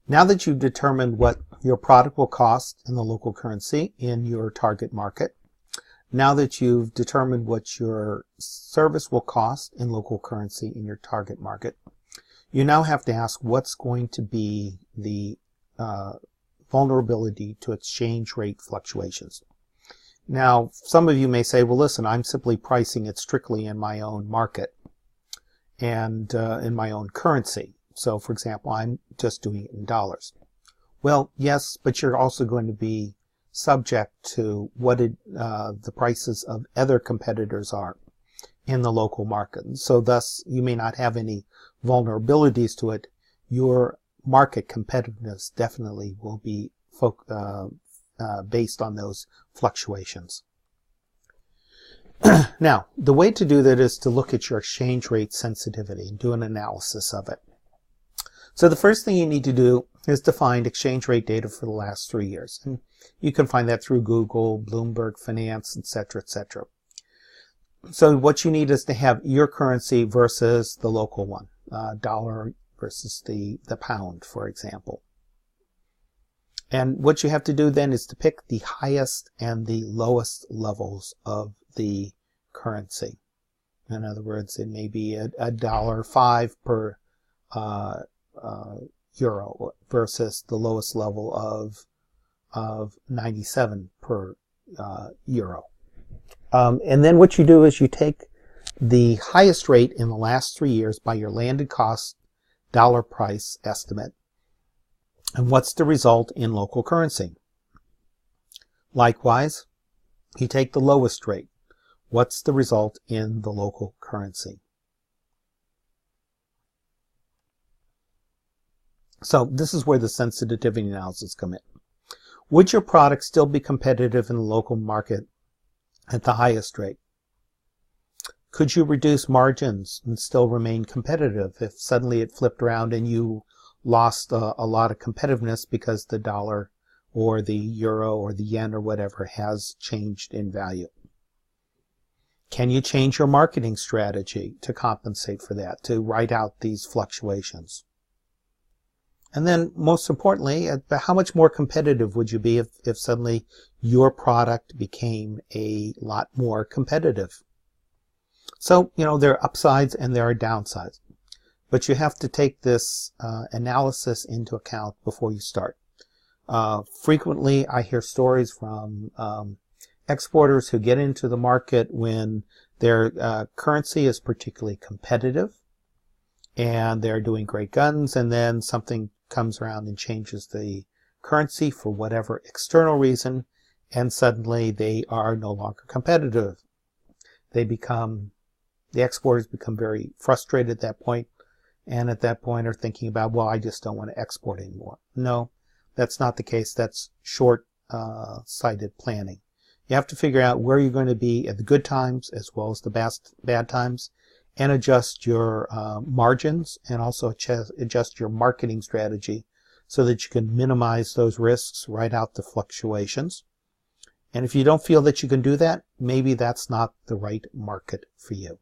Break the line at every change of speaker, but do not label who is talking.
Now that you've determined what your product will cost in the local currency in your target market, now that you've determined what your service will cost in local currency in your target market, you now have to ask what's going to be the vulnerability to exchange rate fluctuations. Now, some of you may say, well, listen, I'm simply pricing it strictly in my own market and in my own currency. So, for example, I'm just doing it in dollars. Well, yes, but you're also going to be subject to what the prices of other competitors are in the local market. So thus, you may not have any vulnerabilities to it. Your market competitiveness definitely will be based on those fluctuations. Now, the way to do that is to look at your exchange rate sensitivity and do an analysis of it. So the first thing you need to do is to find exchange rate data for the last 3 years. And you can find that through Google, Bloomberg Finance, etc., etc. So what you need is to have your currency versus the local one, dollar versus the pound, for example. And what you have to do then is to pick the highest and the lowest levels of the currency. In other words, it may be $1.05 per euro versus the lowest level of 97 per euro. And then what you do is you take the highest rate in the last 3 years by your landed cost dollar price estimate. And what's the result in local currency? Likewise, you take the lowest rate. What's the result in the local currency? So this is where the sensitivity analysis come in. Would your product still be competitive in the local market at the highest rate? Could you reduce margins and still remain competitive if suddenly it flipped around and you lost a lot of competitiveness because the dollar or the euro or the yen or whatever has changed in value? Can you change your marketing strategy to compensate for that, to ride out these fluctuations? And then, most importantly, how much more competitive would you be if suddenly your product became a lot more competitive? So, there are upsides and there are downsides. But you have to take this analysis into account before you start. Frequently, I hear stories from exporters who get into the market when their currency is particularly competitive and they're doing great guns, and then something comes around and changes the currency for whatever external reason, and suddenly they are no longer competitive. The exporters become very frustrated at that point, and at that point are thinking about, well, I just don't want to export anymore. No, that's not the case. That's short-sighted planning. You have to figure out where you're going to be at the good times as well as the bad times, and adjust your margins and also adjust your marketing strategy so that you can minimize those risks, ride out the fluctuations. And if you don't feel that you can do that, maybe that's not the right market for you.